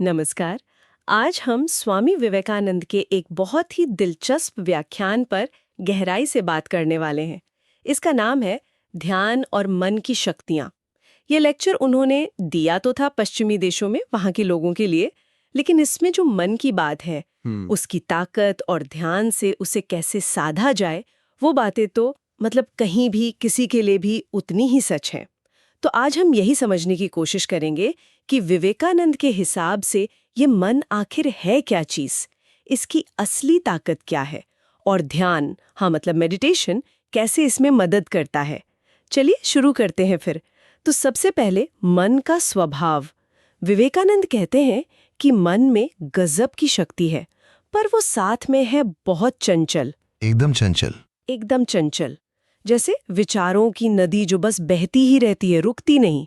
नमस्कार। आज हम स्वामी विवेकानंद के एक बहुत ही दिलचस्प व्याख्यान पर गहराई से बात करने वाले हैं। इसका नाम है ध्यान और मन की शक्तियाँ। ये लेक्चर उन्होंने दिया तो था पश्चिमी देशों में वहाँ के लोगों के लिए, लेकिन इसमें जो मन की बात है, उसकी ताकत और ध्यान से उसे कैसे साधा जाए, वो बातें तो कहीं भी किसी के लिए भी उतनी ही सच हैं। तो आज हम यही समझने की कोशिश करेंगे कि विवेकानंद के हिसाब से ये मन आखिर है क्या चीज, इसकी असली ताकत क्या है और ध्यान, मेडिटेशन, कैसे इसमें मदद करता है। चलिए शुरू करते हैं फिर। तो सबसे पहले मन का स्वभाव। विवेकानंद कहते हैं कि मन में गजब की शक्ति है, पर वो साथ में है बहुत चंचल। एकदम चंचल। एकदम चंचल, जैसे विचारों की नदी जो बस बहती ही रहती है, रुकती नहीं।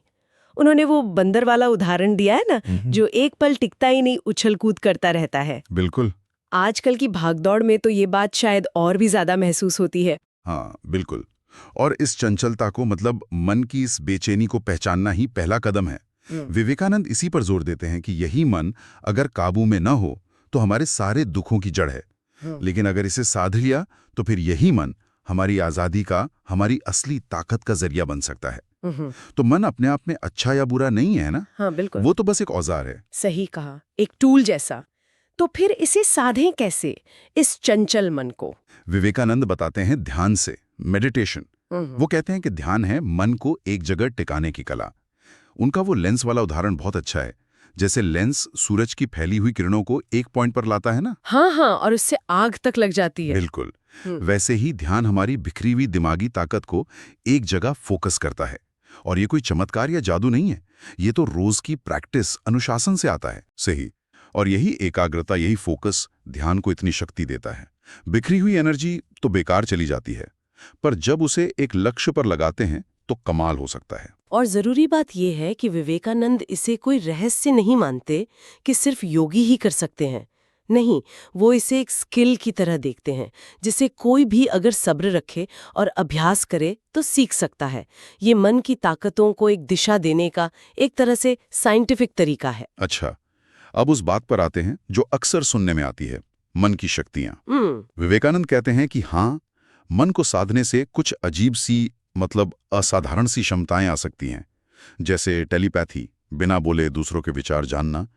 उन्होंने वो बंदर वाला उदाहरण दिया है ना, जो एक पल टिकता ही नहीं, उछल कूद करता रहता है। बिल्कुल। आजकल की भागदौड़ में तो ये बात शायद और भी ज्यादा महसूस होती है। हाँ, बिल्कुल। और इस चंचलता को मन की इस बेचैनी को पहचानना ही पहला कदम है। विवेकानंद इसी पर जोर देते हैं कि यही मन अगर काबू में न हो तो हमारे सारे दुखों की जड़ है। लेकिन अगर इसे साध लिया तो फिर यही मन हमारी आजादी का, हमारी असली ताकत का जरिया बन सकता है। तो मन अपने आप में अच्छा या बुरा नहीं है ना। हाँ, बिल्कुल। वो तो बस एक औजार है। सही कहा, एक टूल जैसा। तो फिर इसे साधें कैसे, इस चंचल मन को? विवेकानंद बताते हैं ध्यान से, मेडिटेशन। वो कहते हैं कि ध्यान है मन को एक जगह टिकाने की कला। उनका वो लेंस वाला उदाहरण बहुत अच्छा है। जैसे लेंस सूरज की फैली हुई किरणों को एक पॉइंट पर लाता है ना। हाँ हाँ, और उससे आग तक लग जाती है। बिल्कुल। वैसे ही ध्यान हमारी बिखरी हुई दिमागी ताकत को एक जगह फोकस करता है। और ये कोई चमत्कार या जादू नहीं है, ये तो रोज की प्रैक्टिस, अनुशासन से आता है। सही। और यही एकाग्रता, यही फोकस ध्यान को इतनी शक्ति देता है। बिखरी हुई एनर्जी तो बेकार चली जाती है, पर जब उसे एक लक्ष्य पर लगाते हैं तो कमाल हो सकता है। और जरूरी बात यह है कि विवेकानंद इसे कोई रहस्य नहीं मानते कि सिर्फ योगी ही कर सकते हैं। नहीं, वो इसे एक स्किल की तरह देखते हैं, जिसे कोई भी अगर सब्र रखे और अभ्यास करे तो सीख सकता है। ये मन की ताकतों को एक दिशा देने का एक तरह से साइंटिफिक तरीका है। अच्छा, अब उस बात पर आते हैं जो अक्सर सुनने में आती है, मन की शक्तियां। विवेकानंद कहते हैं कि हाँ, मन को साधने से कुछ अजीब सी, असाधारण सी क्षमताएं आ सकती हैं। जैसे टेलीपैथी, बिना बोले दूसरों के विचार जानना,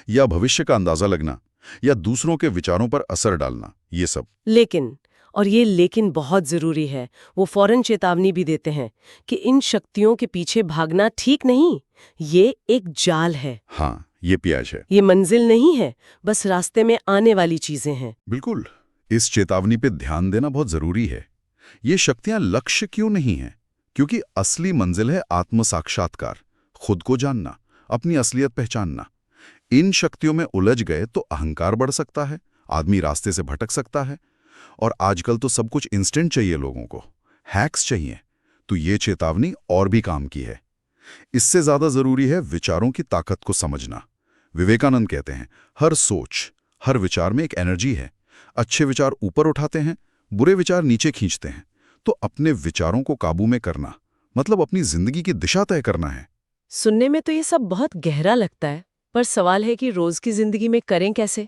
या भविष्य का अंदाजा लगना, या दूसरों के विचारों पर असर डालना, ये सब। लेकिन, और ये लेकिन बहुत जरूरी है, वो फौरन चेतावनी भी देते हैं कि इन शक्तियों के पीछे भागना ठीक नहीं। ये एक जाल है। हाँ, ये प्याज है। ये मंजिल नहीं है, बस रास्ते में आने वाली चीजें हैं। बिल्कुल। इस चेतावनी पे ध्यान देना बहुत जरूरी है। ये शक्तियां लक्ष्य क्यों नहीं है? क्योंकि असली मंजिल है आत्म साक्षात्कार, खुद को जानना, अपनी असलियत पहचानना। इन शक्तियों में उलझ गए तो अहंकार बढ़ सकता है, आदमी रास्ते से भटक सकता है। और आजकल तो सब कुछ इंस्टेंट चाहिए, लोगों को हैक्स चाहिए। तो ये चेतावनी और भी काम की है। इससे ज्यादा जरूरी है विचारों की ताकत को समझना। विवेकानंद कहते हैं, हर सोच, हर विचार में एक एनर्जी है। अच्छे विचार ऊपर उठाते हैं, बुरे विचार नीचे खींचते हैं। तो अपने विचारों को काबू में करना अपनी जिंदगी की दिशा तय करना है। सुनने में तो ये सब बहुत गहरा लगता है, पर सवाल है कि रोज की जिंदगी में करें कैसे?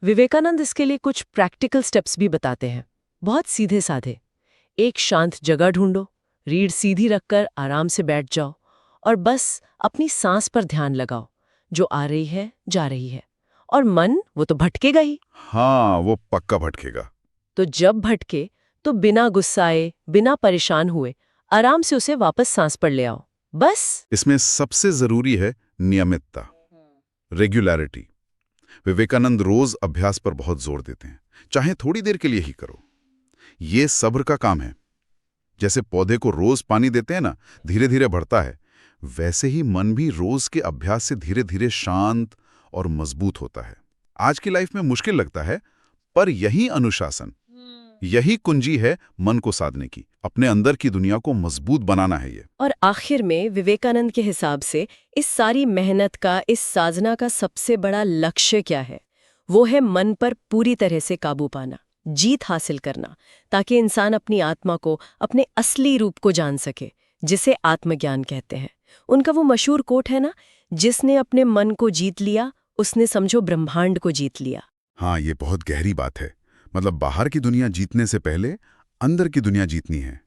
विवेकानंद इसके लिए कुछ प्रैक्टिकल स्टेप्स भी बताते हैं, बहुत सीधे साधे। एक शांत जगह ढूंढो, रीढ़ सीधी रखकर आराम से बैठ जाओ और बस अपनी सांस पर ध्यान लगाओ, जो आ रही है, जा रही है। और मन, वो तो भटकेगा ही। हाँ, वो पक्का भटकेगा। तो जब भटके तो बिना गुस्साए, बिना परेशान हुए आराम से उसे वापस सांस पर ले आओ, बस। इसमें सबसे जरूरी है नियमितता, रेगुलरिटी। विवेकानंद रोज अभ्यास पर बहुत जोर देते हैं, चाहे थोड़ी देर के लिए ही करो। ये सब्र का काम है। जैसे पौधे को रोज पानी देते हैं ना, धीरे धीरे बढ़ता है, वैसे ही मन भी रोज के अभ्यास से धीरे धीरे शांत और मजबूत होता है। आज की लाइफ में मुश्किल लगता है, पर यही अनुशासन, यही कुंजी है मन को साधने की। अपने अंदर की दुनिया को मजबूत बनाना है ये। और आखिर में विवेकानंद के हिसाब से इस सारी मेहनत का, इस साधना का सबसे बड़ा लक्ष्य क्या है? वो है मन पर पूरी तरह से काबू पाना, जीत हासिल करना, ताकि इंसान अपनी आत्मा को, अपने असली रूप को जान सके, जिसे आत्मज्ञान कहते हैं। उनका वो मशहूर कोट है ना, जिसने अपने मन को जीत लिया उसने समझो ब्रह्मांड को जीत लिया। हाँ, ये बहुत गहरी बात है। मतलब बाहर की दुनिया जीतने से पहले अंदर की दुनिया जीतनी है।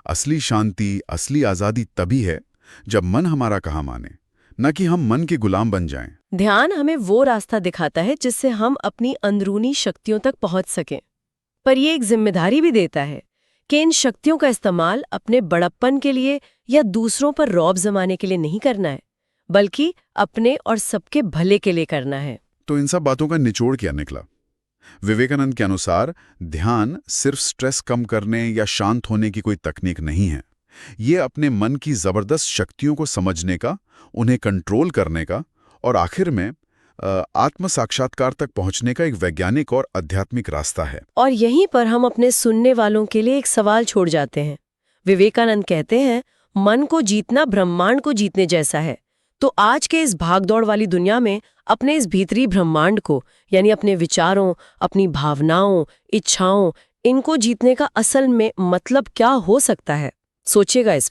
असली शांति, असली आज़ादी तभी है जब मन हमारा कहा माने, न कि हम मन के गुलाम बन जाएं। ध्यान हमें वो रास्ता दिखाता है जिससे हम अपनी अंदरूनी शक्तियों तक पहुंच सकें। पर ये एक जिम्मेदारी भी देता है कि इन शक्तियों का इस्तेमाल अपने बड़प्पन के लिए या दूसरों पर रौब जमाने के लिए नहीं करना है, बल्कि अपने और सबके भले के लिए करना है। तो इन सब बातों का निचोड़ क्या निकला? विवेकानंद के अनुसार ध्यान सिर्फ स्ट्रेस कम करने या शांत होने की कोई तकनीक नहीं है। ये अपने मन की जबरदस्त शक्तियों को समझने का, उन्हें कंट्रोल करने का और आखिर में आत्म साक्षात्कार तक पहुंचने का एक वैज्ञानिक और आध्यात्मिक रास्ता है। और यहीं पर हम अपने सुनने वालों के लिए एक सवाल छोड़ जाते हैं। विवेकानंद कहते हैं, मन को जीतना ब्रह्मांड को जीतने जैसा है। तो आज के इस भागदौड़ वाली दुनिया में अपने इस भीतरी ब्रह्मांड को, यानी अपने विचारों, अपनी भावनाओं, इच्छाओं, इनको जीतने का असल में मतलब क्या हो सकता है? सोचिएगा इस पर।